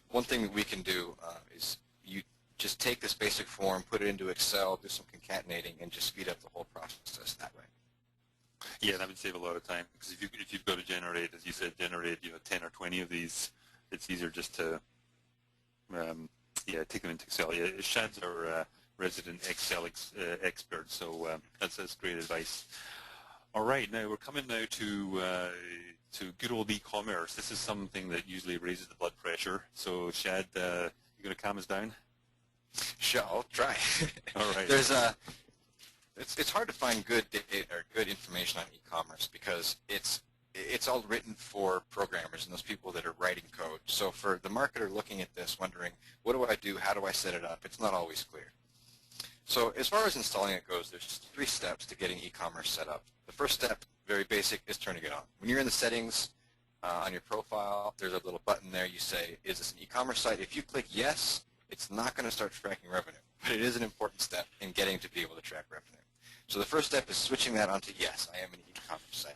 One thing that we can do is you just take this basic form, put it into Excel, do some concatenating, and just speed up the whole process that way. Yeah, that would save a lot of time because if you've got to generate, as you said, generate 10 or 20 of these, it's easier just to take them into Excel. Yeah, Shad's our resident Excel expert, so that's great advice. All right, now we're coming now to good old e-commerce. This is something that usually raises the blood pressure. So Shad, you going to calm us down? Sure, I'll try. All right. It's hard to find good data or good information on e-commerce because it's all written for programmers and those people that are writing code. So for the marketer looking at this, wondering, what do I do? How do I set it up? It's not always clear. So as far as installing it goes, there's 3 steps to getting e-commerce set up. The first step, very basic, is turning it on. When you're in the settings on your profile, there's a little button there. You say, is this an e-commerce site? If you click yes, it's not going to start tracking revenue, but it is an important step in getting to be able to track revenue. So the first step is switching that onto yes, I am an e-commerce site.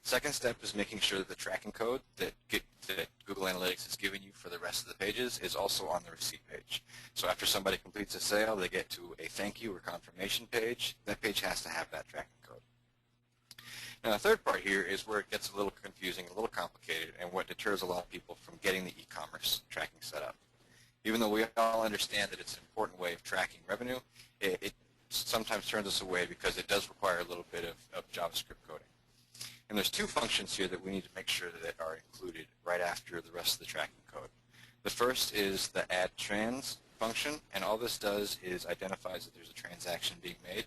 Second step is making sure that the tracking code that Google Analytics has given you for the rest of the pages is also on the receipt page. So after somebody completes a sale, they get to a thank you or confirmation page. That page has to have that tracking code. Now the third part here is where it gets a little confusing, a little complicated, and what deters a lot of people from getting the e-commerce tracking set up. Even though we all understand that it's an important way of tracking revenue, it sometimes turns us away because it does require a little bit of JavaScript coding. And there's 2 functions here that we need to make sure that are included right after the rest of the tracking code. The first is the add trans function, and all this does is identifies that there's a transaction being made.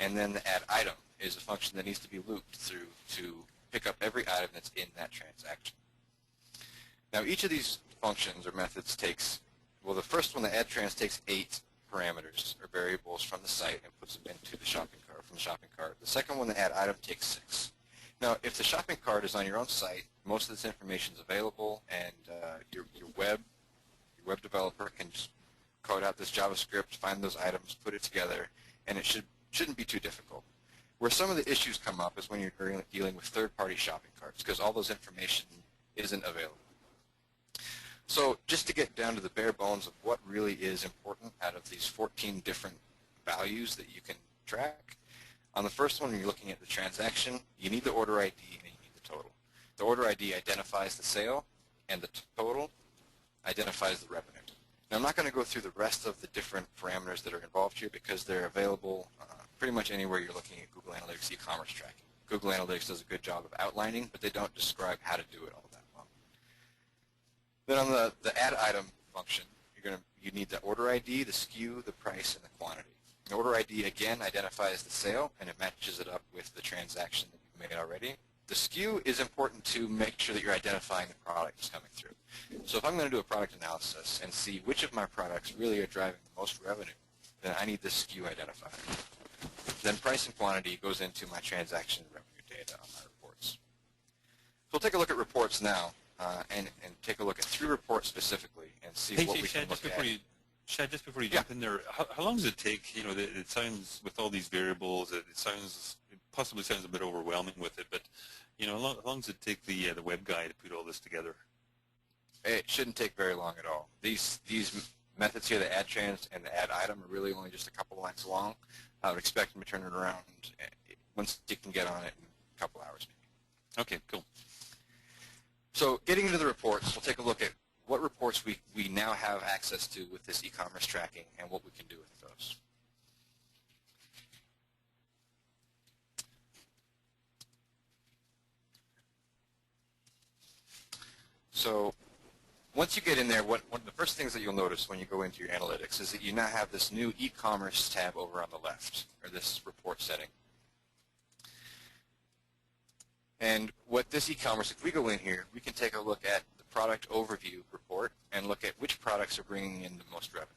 And then the add item is a function that needs to be looped through to pick up every item that's in that transaction. Now each of these functions or methods takes, well, the first one, the add trans, takes 8 parameters or variables from the site and puts them into the shopping cart, from the shopping cart. The second one, the add item, takes 6. Now, if the shopping cart is on your own site, most of this information is available, and your web developer can just code out this JavaScript, find those items, put it together, and it shouldn't be too difficult. Where some of the issues come up is when you're dealing with third-party shopping carts, because all those information isn't available. So just to get down to the bare bones of what really is important out of these 14 different values that you can track, on the first one, when you're looking at the transaction, you need the order ID and you need the total. The order ID identifies the sale, and the total identifies the revenue. Now, I'm not going to go through the rest of the different parameters that are involved here because they're available pretty much anywhere you're looking at Google Analytics e-commerce tracking. Google Analytics does a good job of outlining, but they don't describe how to do it all that well. Then on the add item function, you need the order ID, the SKU, the price, and the quantity. The order ID, again, identifies the sale, and it matches it up with the transaction that you've made already. The SKU is important to make sure that you're identifying the product that's coming through. So if I'm going to do a product analysis and see which of my products really are driving the most revenue, then I need the SKU identifier. Then price and quantity goes into my transaction revenue data on my reports. So we'll take a look at reports now and take a look at 3 reports specifically and see what we can look at. Shad, just before you jump in there, how long does it take? It sounds, with all these variables, it possibly sounds a bit overwhelming with it, but how long does it take the web guy to put all this together? It shouldn't take very long at all. These methods here, the add trans and the add item, are really only just a couple lines long. I would expect them to turn it around once you can get on it in a couple hours maybe. Okay, cool. So getting into the reports, we'll take a look at what reports we now have access to with this e-commerce tracking and what we can do with those. So once you get in there, one of the first things that you'll notice when you go into your analytics is that you now have this new e-commerce tab over on the left, or this report setting. And what this e-commerce, if we go in here, we can take a look at the product overview report and look at which products are bringing in the most revenue.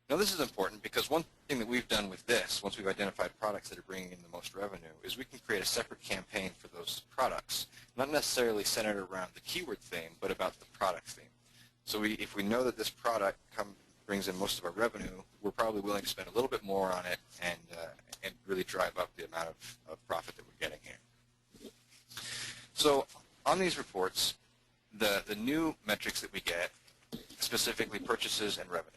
Now this is important because one thing that we've done with this, once we've identified products that are bringing in the most revenue, is we can create a separate campaign for those products, not necessarily centered around the keyword theme, but about the product theme. So if we know that this product brings in most of our revenue, we're probably willing to spend a little bit more on it and really drive up the amount of profit that we're getting here. So on these reports, the new metrics that we get, specifically purchases and revenue.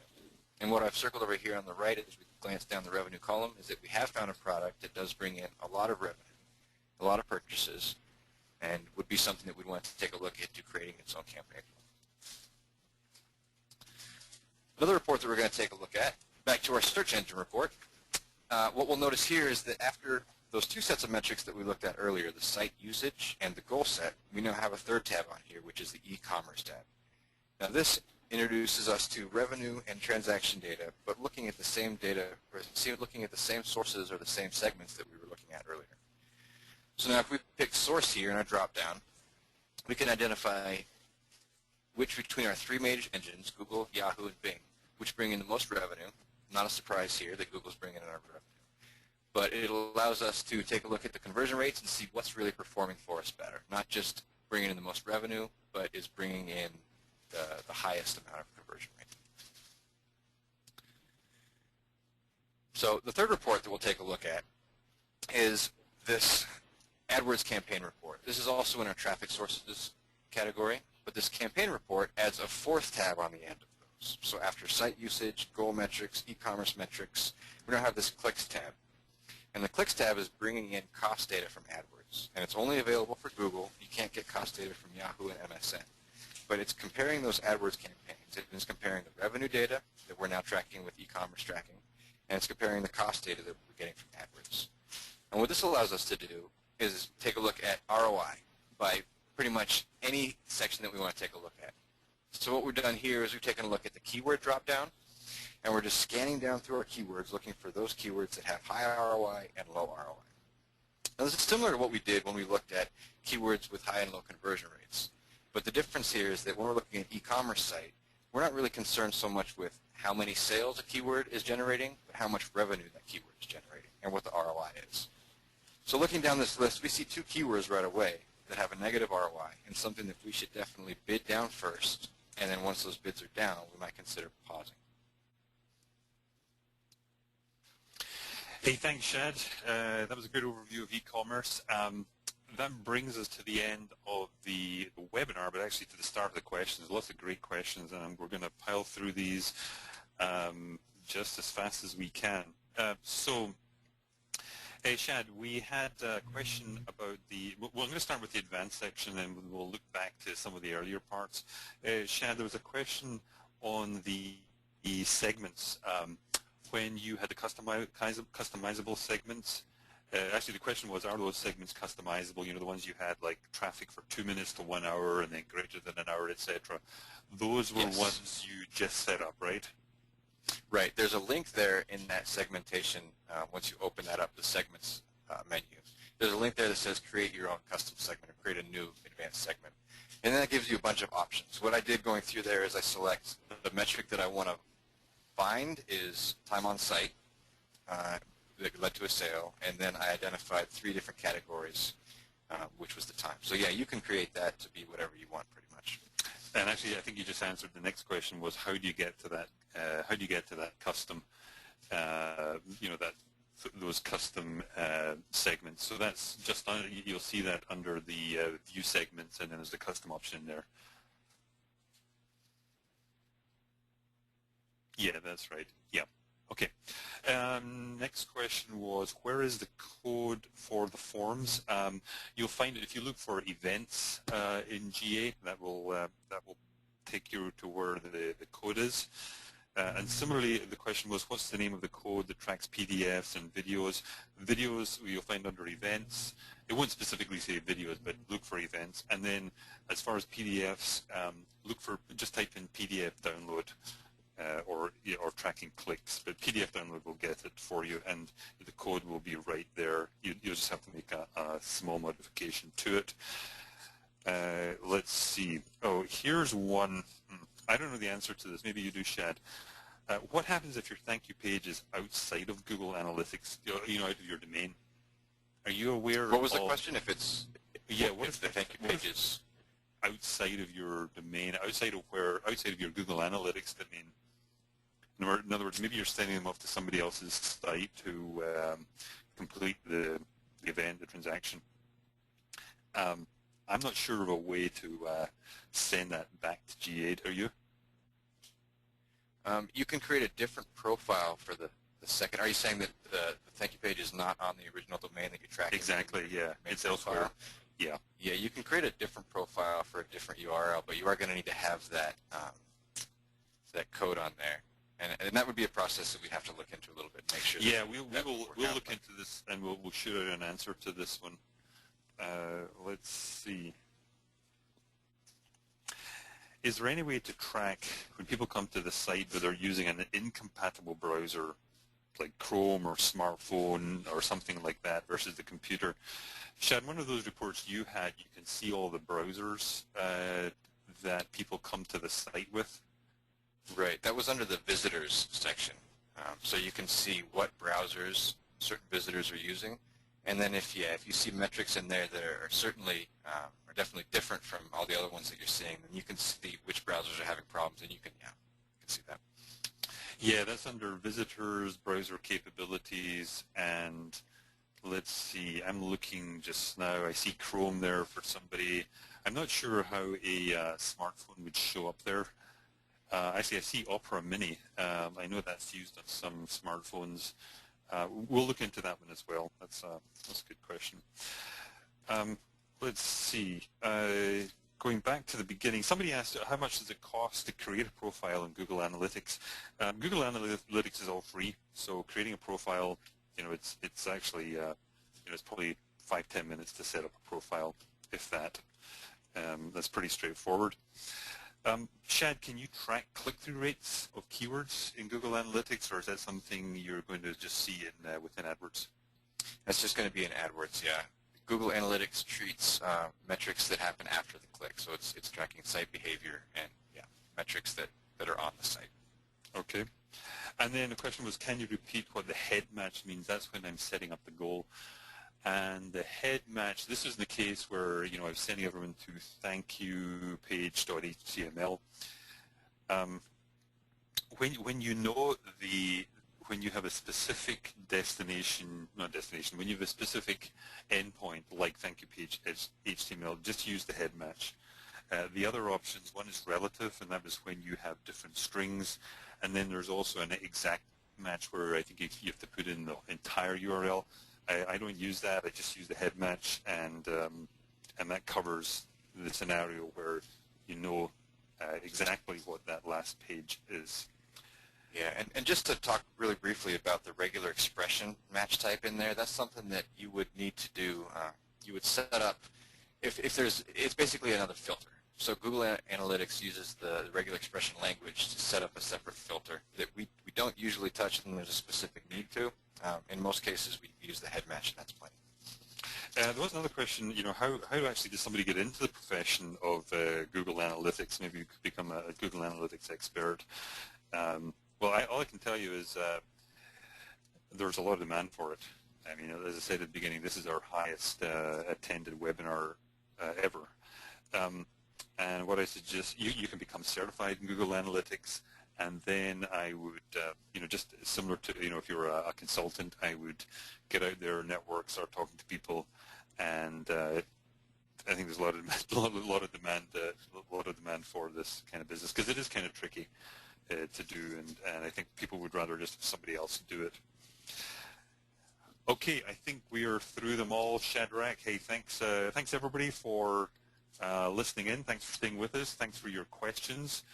And what I've circled over here on the right as we glance down the revenue column is that we have found a product that does bring in a lot of revenue. a lot of purchases, and would be something that we'd want to take a look into creating its own campaign. Another report that we're going to take a look at, back to our search engine report, what we'll notice here is that after those two sets of metrics that we looked at earlier, the site usage and the goal set, we now have a third tab on here, which is the e-commerce tab. Now this introduces us to revenue and transaction data, but looking at the same data, or looking at the same sources or the same segments that we were looking at earlier. So now if we pick source here in our drop-down, we can identify which between our three major engines, Google, Yahoo, and Bing, which bring in the most revenue. Not a surprise here that Google's bringing in our revenue. But it allows us to take a look at the conversion rates and see what's really performing for us better. Not just bringing in the most revenue, but is bringing in the highest amount of conversion rate. So the third report that we'll take a look at is this AdWords campaign report. This is also in our traffic sources category, but this campaign report adds a fourth tab on the end of those. So after site usage, goal metrics, e-commerce metrics, we now have this clicks tab. And the clicks tab is bringing in cost data from AdWords. And it's only available for Google. You can't get cost data from Yahoo and MSN. But it's comparing those AdWords campaigns. It is comparing the revenue data that we're now tracking with e-commerce tracking, and it's comparing the cost data that we're getting from AdWords. And what this allows us to do is take a look at ROI by pretty much any section that we want to take a look at. So what we've done here is we've taken a look at the keyword dropdown, and we're just scanning down through our keywords looking for those keywords that have high ROI and low ROI. Now this is similar to what we did when we looked at keywords with high and low conversion rates. But the difference here is that when we're looking at e-commerce site, we're not really concerned so much with how many sales a keyword is generating, but how much revenue that keyword is generating and what the ROI is. So looking down this list, we see two keywords right away that have a negative ROI and something that we should definitely bid down first, and then once those bids are down, we might consider pausing. Hey, thanks, Shad. That was a good overview of e-commerce. That brings us to the end of the webinar, but actually to the start of the questions. Lots of great questions, and we're going to pile through these just as fast as we can. Shad, we had a question about well, I'm going to start with the advanced section, and we'll look back to some of the earlier parts. Shad, there was a question on the segments. When you had the customizable segments, actually the question was, are those segments customizable? You know, the ones you had like traffic for 2 minutes to 1 hour and then greater than an hour, etc. Those were ones you just set up, right? Right. There's a link there in that segmentation. Once you open that up, the segments menu, there's a link there that says create your own custom segment or create a new advanced segment. And then that gives you a bunch of options. What I did going through there is I select the metric that I want to find is time on site that led to a sale, and then I identified 3 different categories, which was the time. So yeah, you can create that to be whatever you want pretty much. And actually, I think you just answered the next question was how do you get to that? How do you get to that custom? You know, those custom segments. So that's just you'll see that under the view segments, and then there's the custom option there. Yeah, that's right. Yeah. Okay. Next question was, where is the code for the forms? You'll find it if you look for events in GA. That will take you to where the code is. And similarly, the question was, what's the name of the code that tracks PDFs and videos? Videos you'll find under events. It won't specifically say videos, but look for events. And then as far as PDFs, just type in PDF download. Or tracking clicks, but PDF download will get it for you, and the code will be right there. You'll just have to make a small modification to it. Let's see. Oh, here's one. I don't know the answer to this. Maybe you do, Shad. What happens if your thank you page is outside of Google Analytics, you know, out of your domain? Are you aware What was the question? If it's what if the thank you page is outside of your domain, outside of your Google Analytics domain? In other words, maybe you're sending them off to somebody else's site to complete the event, the transaction. I'm not sure of a way to send that back to G8. Are you? You can create a different profile for the the second. Are you saying that the thank you page is not on the original domain that you're tracking? Exactly, yeah. It's elsewhere. Yeah. Yeah, you can create a different profile for a different URL, but you are going to need to have that that code on there. And that would be a process that we have to look into a little bit and make sure. Yeah, we'll look into this, and we'll shoot out an answer to this one. Let's see. Is there any way to track when people come to the site but they're using an incompatible browser, like Chrome or smartphone or something like that, versus the computer? Shad, one of those reports you had, you can see all the browsers that people come to the site with. Right. That was under the visitors section. So you can see what browsers certain visitors are using. And then if you see metrics in there that are certainly are definitely different from all the other ones that you're seeing, then you can see which browsers are having problems, and you can see that. Yeah, that's under visitors, browser capabilities, and let's see, I'm looking just now. I see Chrome there for somebody. I'm not sure how a smartphone would show up there. Actually, I see Opera Mini. I know that's used on some smartphones. We'll look into that one as well. That's a good question. Let's see. Going back to the beginning, somebody asked how much does it cost to create a profile in Google Analytics. Google Analytics is all free, so creating a profile, it's actually it's probably 5-10 minutes to set up a profile, if that. That's pretty straightforward. Shad, can you track click-through rates of keywords in Google Analytics, or is that something you're going to just see within AdWords? That's just going to be in AdWords, yeah. Google Analytics treats metrics that happen after the click, so it's tracking site behavior and metrics that are on the site. Okay. And then the question was, can you repeat what the head match means? That's when I'm setting up the goal. And the head match, this is the case where, I was sending everyone to thankyou-page.html. When you have a specific when you have a specific endpoint like thankyou-page.html, just use the head match. The other options, one is relative, and that is when you have different strings. And then there's also an exact match where I think you have to put in the entire URL. I don't use that. I just use the head match, and that covers the scenario where you know exactly what that last page is. Yeah, and just to talk really briefly about the regular expression match type in there, that's something that you would need to do. You would set up, it's basically another filter. So Google Analytics uses the regular expression language to set up a separate filter that we don't usually touch when there's a specific need to. In most cases, we use the head match, and that's plenty. There was another question, how actually does somebody get into the profession of Google Analytics? Maybe you could become a Google Analytics expert. Well, all I can tell you is there's a lot of demand for it. I mean, as I said at the beginning, this is our highest attended webinar ever. And what I suggest, you can become certified in Google Analytics, and then I would, just similar to, if you're a consultant, I would get out there, network, start talking to people, and I think there's a lot of demand for this kind of business, because it is kind of tricky to do, and I think people would rather just have somebody else do it. Okay, I think we are through them all. Shadrach, hey, thanks everybody for listening in. Thanks for staying with us. Thanks for your questions.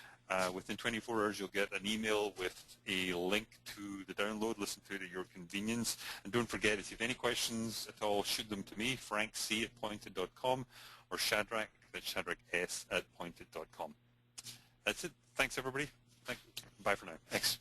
Within 24 hours, you'll get an email with a link to the download. Listen to it at your convenience. And don't forget, if you have any questions at all, shoot them to me, frankc@pointed.com, or Shadrach, that's shadrachs@pointed.com. That's it. Thanks, everybody. Bye for now. Thanks.